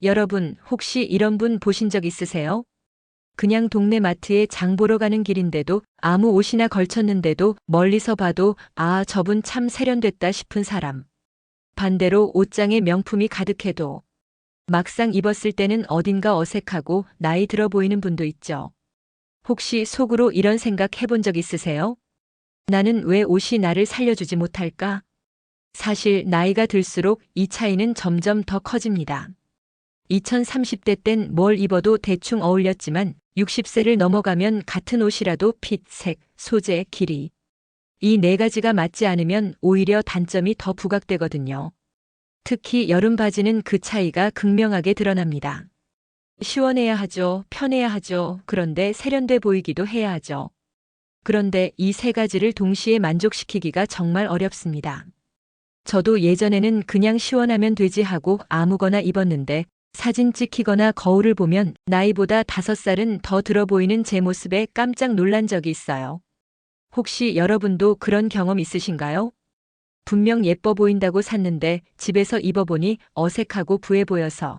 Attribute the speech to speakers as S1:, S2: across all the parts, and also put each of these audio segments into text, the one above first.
S1: 여러분, 혹시 이런 분 보신 적 있으세요? 그냥 동네 마트에 장 보러 가는 길인데도 아무 옷이나 걸쳤는데도 멀리서 봐도 아, 저분 참 세련됐다 싶은 사람. 반대로 옷장에 명품이 가득해도 막상 입었을 때는 어딘가 어색하고 나이 들어 보이는 분도 있죠. 혹시 속으로 이런 생각 해본 적 있으세요? 나는 왜 옷이 나를 살려주지 못할까? 사실 나이가 들수록 이 차이는 점점 더 커집니다. 2030대 땐 뭘 입어도 대충 어울렸지만 60세를 넘어가면 같은 옷이라도 핏, 색, 소재, 길이. 이 네 가지가 맞지 않으면 오히려 단점이 더 부각되거든요. 특히 여름 바지는 그 차이가 극명하게 드러납니다. 시원해야 하죠. 편해야 하죠. 그런데 세련돼 보이기도 해야 하죠. 그런데 이 세 가지를 동시에 만족시키기가 정말 어렵습니다. 저도 예전에는 그냥 시원하면 되지 하고 아무거나 입었는데 사진 찍히거나 거울을 보면 나이보다 5살은 더 들어 보이는 제 모습에 깜짝 놀란 적이 있어요. 혹시 여러분도 그런 경험 있으신가요? 분명 예뻐 보인다고 샀는데 집에서 입어보니 어색하고 부해 보여서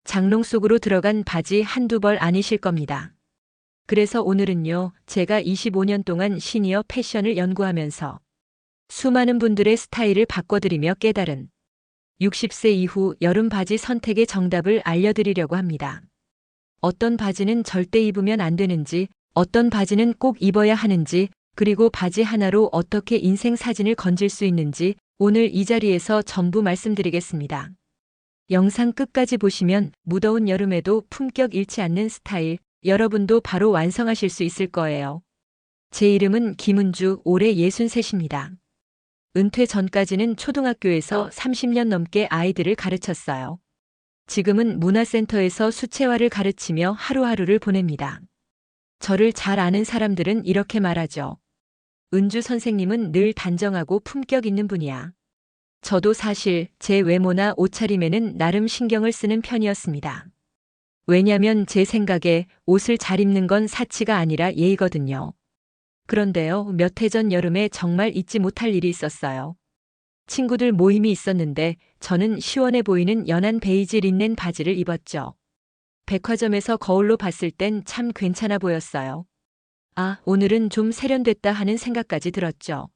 S1: 장롱 속으로 들어간 바지 한두 벌 아니실 겁니다. 그래서 오늘은요, 제가 25년 동안 시니어 패션을 연구하면서 수많은 분들의 스타일을 바꿔드리며 깨달은 60세 이후 여름 바지 선택의 정답을 알려드리려고 합니다. 어떤 바지는 절대 입으면 안 되는지, 어떤 바지는 꼭 입어야 하는지, 그리고 바지 하나로 어떻게 인생 사진을 건질 수 있는지 오늘 이 자리에서 전부 말씀드리겠습니다. 영상 끝까지 보시면 무더운 여름에도 품격 잃지 않는 스타일, 여러분도 바로 완성하실 수 있을 거예요. 제 이름은 김은주, 올해 63입니다. 은퇴 전까지는 초등학교에서 30년 넘게 아이들을 가르쳤어요. 지금은 문화센터에서 수채화를 가르치며 하루하루를 보냅니다. 저를 잘 아는 사람들은 이렇게 말하죠. 은주 선생님은 늘 단정하고 품격 있는 분이야. 저도 사실 제 외모나 옷차림에는 나름 신경을 쓰는 편이었습니다. 왜냐면 제 생각에 옷을 잘 입는 건 사치가 아니라 예의거든요. 그런데요, 몇 해 전 여름에 정말 잊지 못할 일이 있었어요. 친구들 모임이 있었는데 저는 시원해 보이는 연한 베이지 린넨 바지를 입었죠. 백화점에서 거울로 봤을 땐 참 괜찮아 보였어요. 아, 오늘은 좀 세련됐다 하는 생각까지 들었죠.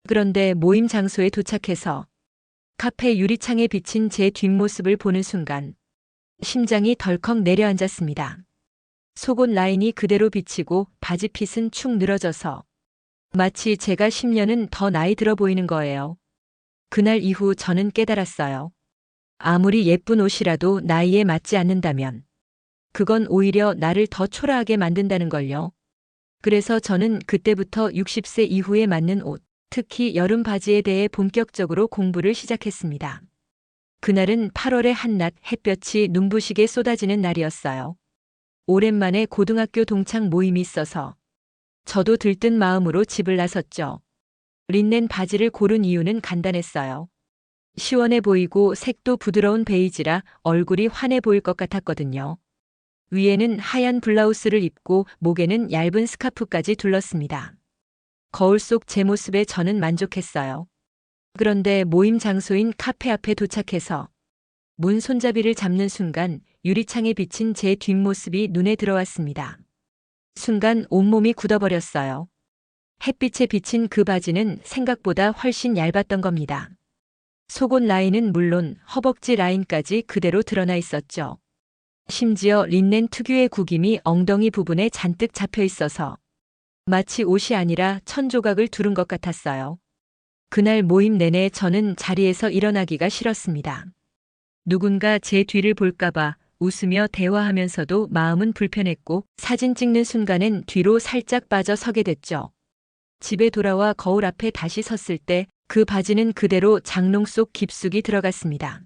S1: 그런데 모임 장소에 도착해서 카페 유리창에 비친 제 뒷모습을 보는 순간 심장이 덜컥 내려앉았습니다. 속옷 라인이 그대로 비치고 바지 핏은 축 늘어져서 마치 제가 10년은 더 나이 들어 보이는 거예요. 그날 이후 저는 깨달았어요. 아무리 예쁜 옷이라도 나이에 맞지 않는다면 그건 오히려 나를 더 초라하게 만든다는 걸요. 그래서 저는 그때부터 60세 이후에 맞는 옷, 특히 여름 바지에 대해 본격적으로 공부를 시작했습니다. 그날은 8월의 한낮 햇볕이 눈부시게 쏟아지는 날이었어요. 오랜만에 고등학교 동창 모임이 있어서 저도 들뜬 마음으로 집을 나섰죠. 린넨 바지를 고른 이유는 간단했어요. 시원해 보이고 색도 부드러운 베이지라 얼굴이 환해 보일 것 같았거든요. 위에는 하얀 블라우스를 입고 목에는 얇은 스카프까지 둘렀습니다. 거울 속 제 모습에 저는 만족했어요. 그런데 모임 장소인 카페 앞에 도착해서 문 손잡이를 잡는 순간 유리창에 비친 제 뒷모습이 눈에 들어왔습니다. 순간 온몸이 굳어버렸어요. 햇빛에 비친 그 바지는 생각보다 훨씬 얇았던 겁니다. 속옷 라인은 물론 허벅지 라인까지 그대로 드러나 있었죠. 심지어 린넨 특유의 구김이 엉덩이 부분에 잔뜩 잡혀 있어서 마치 옷이 아니라 천조각을 두른 것 같았어요. 그날 모임 내내 저는 자리에서 일어나기가 싫었습니다. 누군가 제 뒤를 볼까봐 웃으며 대화하면서도 마음은 불편했고 사진 찍는 순간엔 뒤로 살짝 빠져 서게 됐죠. 집에 돌아와 거울 앞에 다시 섰을 때 그 바지는 그대로 장롱 속 깊숙이 들어갔습니다.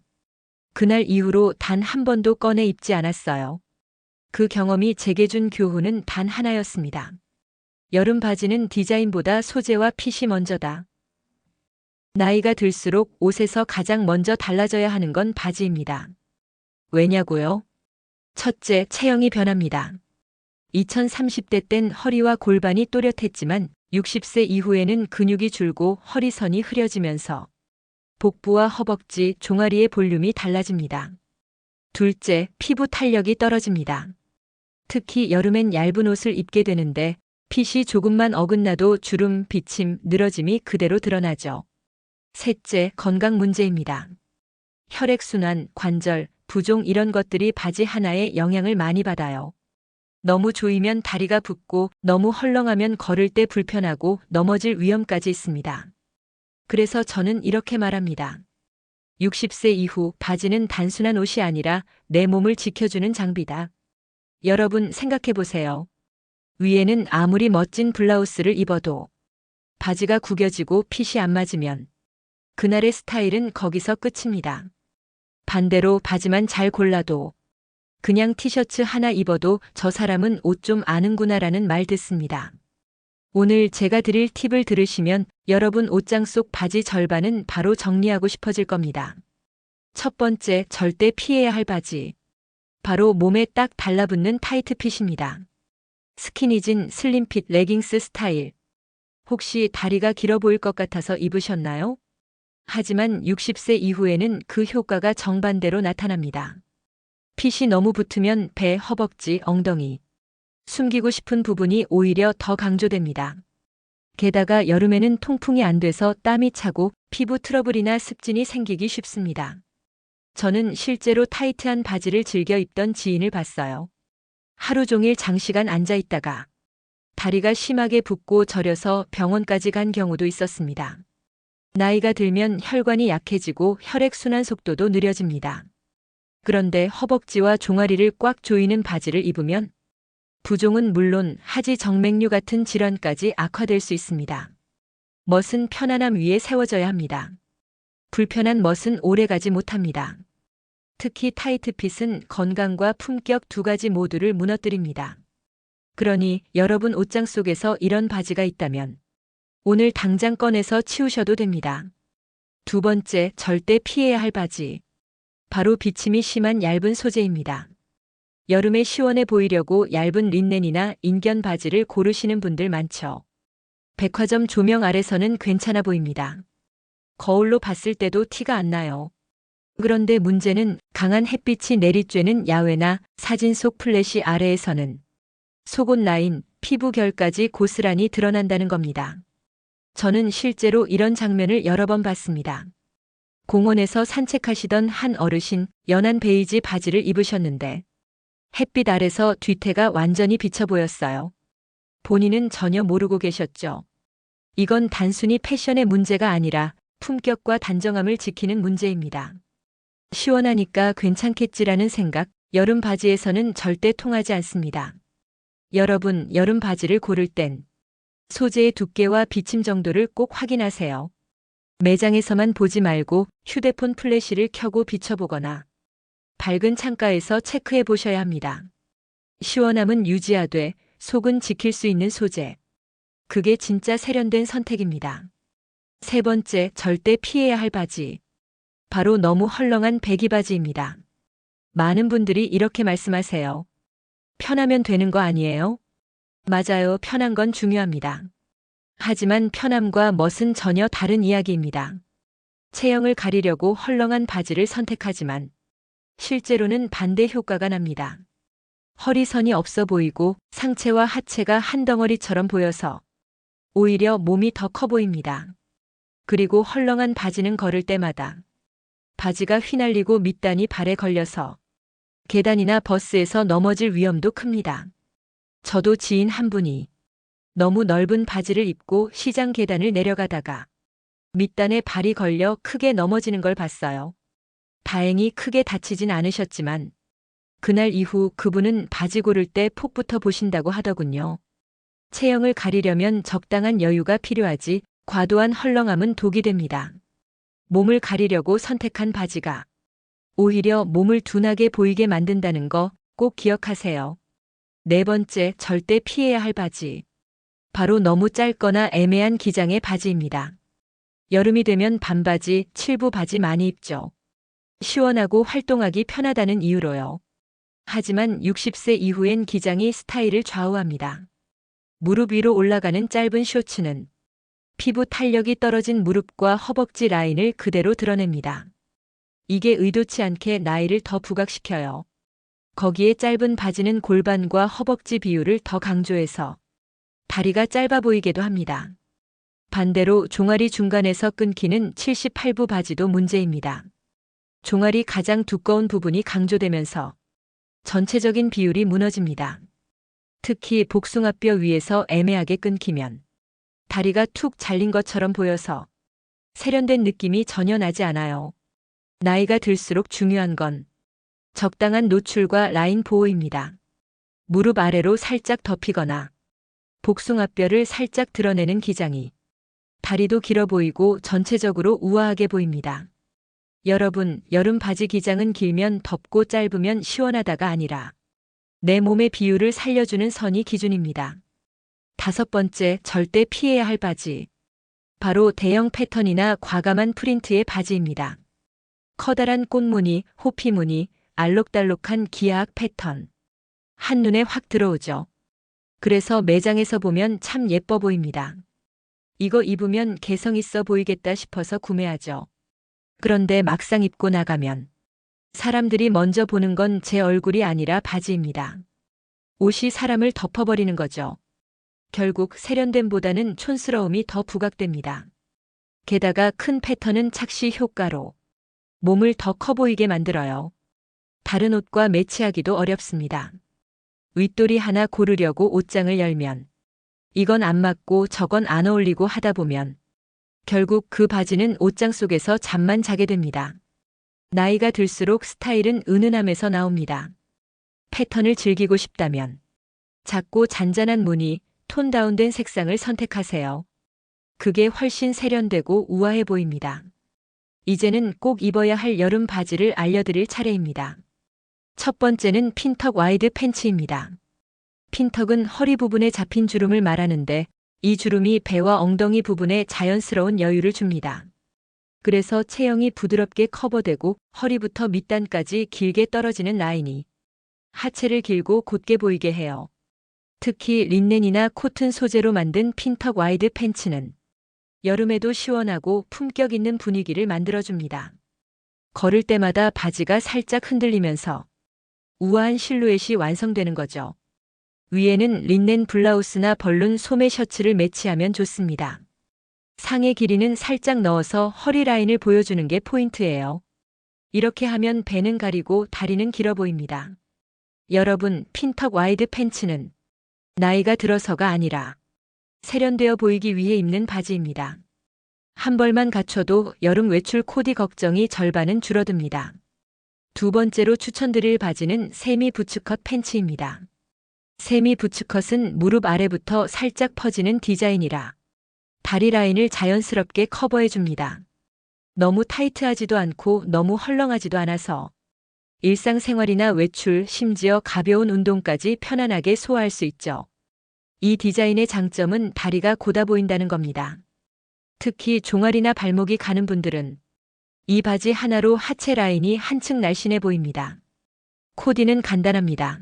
S1: 그날 이후로 단 한 번도 꺼내 입지 않았어요. 그 경험이 제게 준 교훈은 단 하나였습니다. 여름 바지는 디자인보다 소재와 핏이 먼저다. 나이가 들수록 옷에서 가장 먼저 달라져야 하는 건 바지입니다. 왜냐고요? 첫째, 체형이 변합니다. 2030대 땐 허리와 골반이 또렷했지만 60세 이후에는 근육이 줄고 허리선이 흐려지면서 복부와 허벅지, 종아리의 볼륨이 달라집니다. 둘째, 피부 탄력이 떨어집니다. 특히 여름엔 얇은 옷을 입게 되는데 핏이 조금만 어긋나도 주름, 비침, 늘어짐이 그대로 드러나죠. 셋째, 건강 문제입니다. 혈액순환, 관절, 부종 이런 것들이 바지 하나에 영향을 많이 받아요. 너무 조이면 다리가 붓고 너무 헐렁하면 걸을 때 불편하고 넘어질 위험까지 있습니다. 그래서 저는 이렇게 말합니다. 60세 이후 바지는 단순한 옷이 아니라 내 몸을 지켜주는 장비다. 여러분 생각해 보세요. 위에는 아무리 멋진 블라우스를 입어도 바지가 구겨지고 핏이 안 맞으면 그날의 스타일은 거기서 끝입니다. 반대로 바지만 잘 골라도 그냥 티셔츠 하나 입어도 저 사람은 옷 좀 아는구나라는 말 듣습니다. 오늘 제가 드릴 팁을 들으시면 여러분 옷장 속 바지 절반은 바로 정리하고 싶어질 겁니다. 첫 번째, 절대 피해야 할 바지. 바로 몸에 딱 달라붙는 타이트 핏입니다. 스키니진, 슬림핏, 레깅스 스타일. 혹시 다리가 길어 보일 것 같아서 입으셨나요? 하지만 60세 이후에는 그 효과가 정반대로 나타납니다. 핏이 너무 붙으면 배, 허벅지, 엉덩이, 숨기고 싶은 부분이 오히려 더 강조됩니다. 게다가 여름에는 통풍이 안 돼서 땀이 차고 피부 트러블이나 습진이 생기기 쉽습니다. 저는 실제로 타이트한 바지를 즐겨 입던 지인을 봤어요. 하루 종일 장시간 앉아 있다가 다리가 심하게 붓고 저려서 병원까지 간 경우도 있었습니다. 나이가 들면 혈관이 약해지고 혈액순환 속도도 느려집니다. 그런데 허벅지와 종아리를 꽉 조이는 바지를 입으면 부종은 물론 하지 정맥류 같은 질환까지 악화될 수 있습니다. 멋은 편안함 위에 세워져야 합니다. 불편한 멋은 오래가지 못합니다. 특히 타이트 핏은 건강과 품격 두 가지 모두를 무너뜨립니다. 그러니 여러분 옷장 속에서 이런 바지가 있다면 오늘 당장 꺼내서 치우셔도 됩니다. 두 번째, 절대 피해야 할 바지. 바로 비침이 심한 얇은 소재입니다. 여름에 시원해 보이려고 얇은 린넨이나 인견 바지를 고르시는 분들 많죠. 백화점 조명 아래서는 괜찮아 보입니다. 거울로 봤을 때도 티가 안 나요. 그런데 문제는 강한 햇빛이 내리쬐는 야외나 사진 속 플래시 아래에서는 속옷 라인, 피부 결까지 고스란히 드러난다는 겁니다. 저는 실제로 이런 장면을 여러 번 봤습니다. 공원에서 산책하시던 한 어르신 연한 베이지 바지를 입으셨는데 햇빛 아래서 뒤태가 완전히 비쳐 보였어요. 본인은 전혀 모르고 계셨죠. 이건 단순히 패션의 문제가 아니라 품격과 단정함을 지키는 문제입니다. 시원하니까 괜찮겠지라는 생각, 여름 바지에서는 절대 통하지 않습니다. 여러분, 여름 바지를 고를 땐 소재의 두께와 비침 정도를 꼭 확인하세요. 매장에서만 보지 말고 휴대폰 플래시를 켜고 비춰보거나 밝은 창가에서 체크해 보셔야 합니다. 시원함은 유지하되 속은 지킬 수 있는 소재. 그게 진짜 세련된 선택입니다. 세 번째, 절대 피해야 할 바지. 바로 너무 헐렁한 배기 바지입니다. 많은 분들이 이렇게 말씀하세요. 편하면 되는 거 아니에요? 맞아요. 편한 건 중요합니다. 하지만 편함과 멋은 전혀 다른 이야기입니다. 체형을 가리려고 헐렁한 바지를 선택하지만 실제로는 반대 효과가 납니다. 허리선이 없어 보이고 상체와 하체가 한 덩어리처럼 보여서 오히려 몸이 더 커 보입니다. 그리고 헐렁한 바지는 걸을 때마다 바지가 휘날리고 밑단이 발에 걸려서 계단이나 버스에서 넘어질 위험도 큽니다. 저도 지인 한 분이 너무 넓은 바지를 입고 시장 계단을 내려가다가 밑단에 발이 걸려 크게 넘어지는 걸 봤어요. 다행히 크게 다치진 않으셨지만 그날 이후 그분은 바지 고를 때 폭부터 보신다고 하더군요. 체형을 가리려면 적당한 여유가 필요하지 과도한 헐렁함은 독이 됩니다. 몸을 가리려고 선택한 바지가 오히려 몸을 둔하게 보이게 만든다는 거 꼭 기억하세요. 네 번째, 절대 피해야 할 바지. 바로 너무 짧거나 애매한 기장의 바지입니다. 여름이 되면 반바지, 칠부 바지 많이 입죠. 시원하고 활동하기 편하다는 이유로요. 하지만 60세 이후엔 기장이 스타일을 좌우합니다. 무릎 위로 올라가는 짧은 셔츠는 피부 탄력이 떨어진 무릎과 허벅지 라인을 그대로 드러냅니다. 이게 의도치 않게 나이를 더 부각시켜요. 거기에 짧은 바지는 골반과 허벅지 비율을 더 강조해서 다리가 짧아 보이게도 합니다. 반대로 종아리 중간에서 끊기는 78부 바지도 문제입니다. 종아리 가장 두꺼운 부분이 강조되면서 전체적인 비율이 무너집니다. 특히 복숭아뼈 위에서 애매하게 끊기면 다리가 툭 잘린 것처럼 보여서 세련된 느낌이 전혀 나지 않아요. 나이가 들수록 중요한 건 적당한 노출과 라인 보호입니다. 무릎 아래로 살짝 덮이거나 복숭아뼈를 살짝 드러내는 기장이 다리도 길어 보이고 전체적으로 우아하게 보입니다. 여러분, 여름 바지 기장은 길면 덥고 짧으면 시원하다가 아니라 내 몸의 비율을 살려주는 선이 기준입니다. 5번째, 절대 피해야 할 바지. 바로 대형 패턴이나 과감한 프린트의 바지입니다. 커다란 꽃무늬, 호피무늬, 알록달록한 기하학 패턴. 한눈에 확 들어오죠. 그래서 매장에서 보면 참 예뻐 보입니다. 이거 입으면 개성 있어 보이겠다 싶어서 구매하죠. 그런데 막상 입고 나가면 사람들이 먼저 보는 건 제 얼굴이 아니라 바지입니다. 옷이 사람을 덮어버리는 거죠. 결국 세련됨보다는 촌스러움이 더 부각됩니다. 게다가 큰 패턴은 착시 효과로 몸을 더 커 보이게 만들어요. 다른 옷과 매치하기도 어렵습니다. 윗돌이 하나 고르려고 옷장을 열면 이건 안 맞고 저건 안 어울리고 하다 보면 결국 그 바지는 옷장 속에서 잠만 자게 됩니다. 나이가 들수록 스타일은 은은함에서 나옵니다. 패턴을 즐기고 싶다면 작고 잔잔한 무늬, 톤 다운된 색상을 선택하세요. 그게 훨씬 세련되고 우아해 보입니다. 이제는 꼭 입어야 할 여름 바지를 알려드릴 차례입니다. 첫 번째는 핀턱 와이드 팬츠입니다. 핀턱은 허리 부분에 잡힌 주름을 말하는데 이 주름이 배와 엉덩이 부분에 자연스러운 여유를 줍니다. 그래서 체형이 부드럽게 커버되고 허리부터 밑단까지 길게 떨어지는 라인이 하체를 길고 곧게 보이게 해요. 특히 린넨이나 코튼 소재로 만든 핀턱 와이드 팬츠는 여름에도 시원하고 품격 있는 분위기를 만들어줍니다. 걸을 때마다 바지가 살짝 흔들리면서 우아한 실루엣이 완성되는 거죠. 위에는 린넨 블라우스나 벌룬 소매 셔츠를 매치하면 좋습니다. 상의 길이는 살짝 넣어서 허리 라인을 보여주는 게 포인트예요. 이렇게 하면 배는 가리고 다리는 길어 보입니다. 여러분, 핀턱 와이드 팬츠는 나이가 들어서가 아니라 세련되어 보이기 위해 입는 바지입니다. 한 벌만 갖춰도 여름 외출 코디 걱정이 절반은 줄어듭니다. 두 번째로 추천드릴 바지는 세미 부츠컷 팬츠입니다. 세미 부츠컷은 무릎 아래부터 살짝 퍼지는 디자인이라 다리 라인을 자연스럽게 커버해줍니다. 너무 타이트하지도 않고 너무 헐렁하지도 않아서 일상생활이나 외출, 심지어 가벼운 운동까지 편안하게 소화할 수 있죠. 이 디자인의 장점은 다리가 고다 보인다는 겁니다. 특히 종아리나 발목이 가는 분들은 이 바지 하나로 하체 라인이 한층 날씬해 보입니다. 코디는 간단합니다.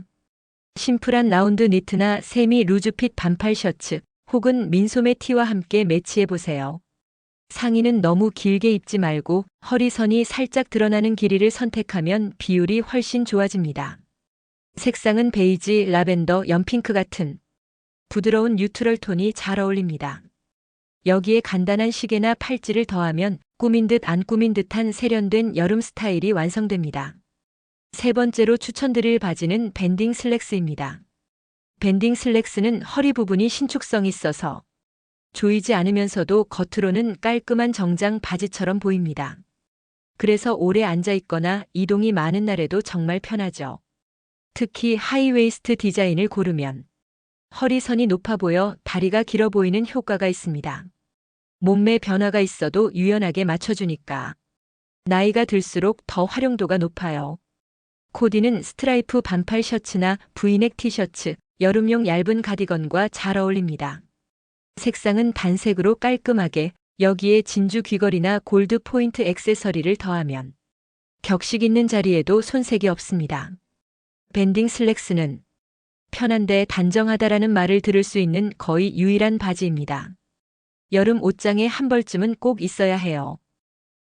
S1: 심플한 라운드 니트나 세미 루즈핏 반팔 셔츠 혹은 민소매 티와 함께 매치해보세요. 상의는 너무 길게 입지 말고 허리선이 살짝 드러나는 길이를 선택하면 비율이 훨씬 좋아집니다. 색상은 베이지, 라벤더, 연핑크 같은 부드러운 뉴트럴 톤이 잘 어울립니다. 여기에 간단한 시계나 팔찌를 더하면 꾸민 듯 안 꾸민 듯한 세련된 여름 스타일이 완성됩니다. 세 번째로 추천드릴 바지는 밴딩 슬랙스입니다. 밴딩 슬랙스는 허리 부분이 신축성 있어서 조이지 않으면서도 겉으로는 깔끔한 정장 바지처럼 보입니다. 그래서 오래 앉아 있거나 이동이 많은 날에도 정말 편하죠. 특히 하이웨이스트 디자인을 고르면 허리선이 높아 보여 다리가 길어 보이는 효과가 있습니다. 몸매 변화가 있어도 유연하게 맞춰주니까 나이가 들수록 더 활용도가 높아요. 코디는 스트라이프 반팔 셔츠나 브이넥 티셔츠, 여름용 얇은 가디건과 잘 어울립니다. 색상은 단색으로 깔끔하게, 여기에 진주 귀걸이나 골드 포인트 액세서리를 더하면 격식 있는 자리에도 손색이 없습니다. 밴딩 슬랙스는 편한데 단정하다라는 말을 들을 수 있는 거의 유일한 바지입니다. 여름 옷장에 한 벌쯤은 꼭 있어야 해요.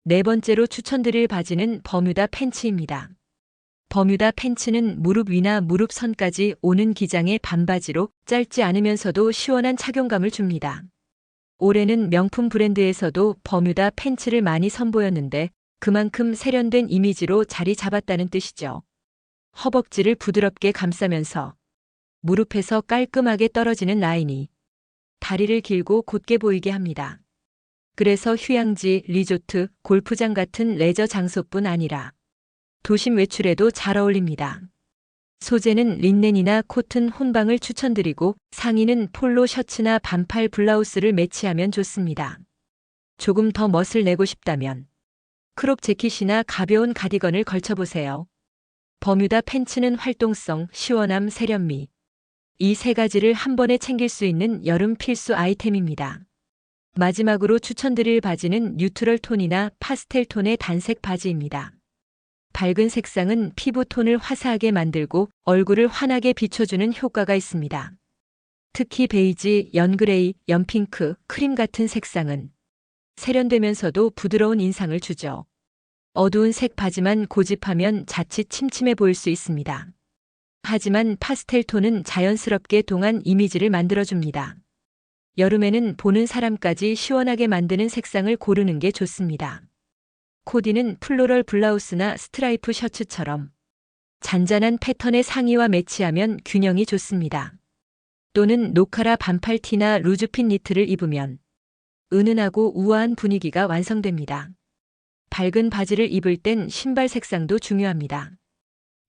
S1: 네 번째로 추천드릴 바지는 버뮤다 팬츠입니다. 버뮤다 팬츠는 무릎 위나 무릎 선까지 오는 기장의 반바지로 짧지 않으면서도 시원한 착용감을 줍니다. 올해는 명품 브랜드에서도 버뮤다 팬츠를 많이 선보였는데 그만큼 세련된 이미지로 자리 잡았다는 뜻이죠. 허벅지를 부드럽게 감싸면서 무릎에서 깔끔하게 떨어지는 라인이 다리를 길고 곧게 보이게 합니다. 그래서 휴양지, 리조트, 골프장 같은 레저 장소뿐 아니라 도심 외출에도 잘 어울립니다. 소재는 린넨이나 코튼 혼방을 추천드리고 상의는 폴로 셔츠나 반팔 블라우스를 매치하면 좋습니다. 조금 더 멋을 내고 싶다면 크롭 재킷이나 가벼운 가디건을 걸쳐보세요. 버뮤다 팬츠는 활동성, 시원함, 세련미. 이 세 가지를 한 번에 챙길 수 있는 여름 필수 아이템입니다. 마지막으로 추천드릴 바지는 뉴트럴 톤이나 파스텔 톤의 단색 바지입니다. 밝은 색상은 피부 톤을 화사하게 만들고 얼굴을 환하게 비춰주는 효과가 있습니다. 특히 베이지, 연그레이, 연핑크, 크림 같은 색상은 세련되면서도 부드러운 인상을 주죠. 어두운 색 바지만 고집하면 자칫 침침해 보일 수 있습니다. 하지만 파스텔 톤은 자연스럽게 동안 이미지를 만들어줍니다. 여름에는 보는 사람까지 시원하게 만드는 색상을 고르는 게 좋습니다. 코디는 플로럴 블라우스나 스트라이프 셔츠처럼 잔잔한 패턴의 상의와 매치하면 균형이 좋습니다. 또는 노카라 반팔 티나 루즈핏 니트를 입으면 은은하고 우아한 분위기가 완성됩니다. 밝은 바지를 입을 땐 신발 색상도 중요합니다.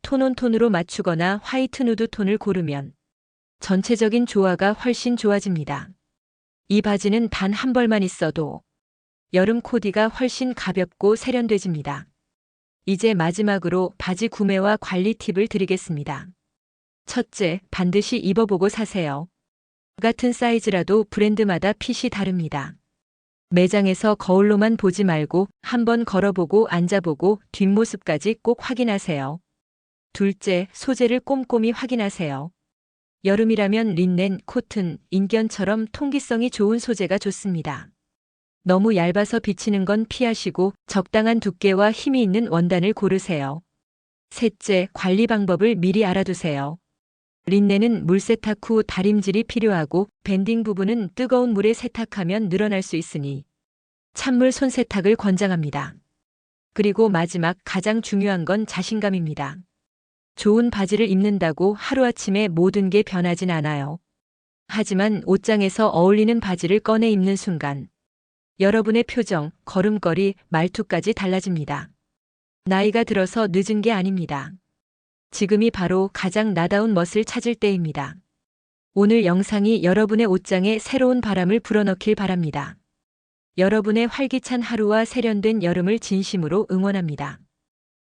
S1: 톤온톤으로 맞추거나 화이트 누드 톤을 고르면 전체적인 조화가 훨씬 좋아집니다. 이 바지는 단 한 벌만 있어도 여름 코디가 훨씬 가볍고 세련돼집니다. 이제 마지막으로 바지 구매와 관리 팁을 드리겠습니다. 첫째, 반드시 입어보고 사세요. 같은 사이즈라도 브랜드마다 핏이 다릅니다. 매장에서 거울로만 보지 말고 한번 걸어보고 앉아보고 뒷모습까지 꼭 확인하세요. 둘째, 소재를 꼼꼼히 확인하세요. 여름이라면 린넨, 코튼, 인견처럼 통기성이 좋은 소재가 좋습니다. 너무 얇아서 비치는 건 피하시고 적당한 두께와 힘이 있는 원단을 고르세요. 셋째, 관리 방법을 미리 알아두세요. 린넨은 물 세탁 후 다림질이 필요하고 밴딩 부분은 뜨거운 물에 세탁하면 늘어날 수 있으니 찬물 손 세탁을 권장합니다. 그리고 마지막 가장 중요한 건 자신감입니다. 좋은 바지를 입는다고 하루아침에 모든 게 변하진 않아요. 하지만 옷장에서 어울리는 바지를 꺼내 입는 순간 여러분의 표정, 걸음걸이, 말투까지 달라집니다. 나이가 들어서 늦은 게 아닙니다. 지금이 바로 가장 나다운 멋을 찾을 때입니다. 오늘 영상이 여러분의 옷장에 새로운 바람을 불어넣길 바랍니다. 여러분의 활기찬 하루와 세련된 여름을 진심으로 응원합니다.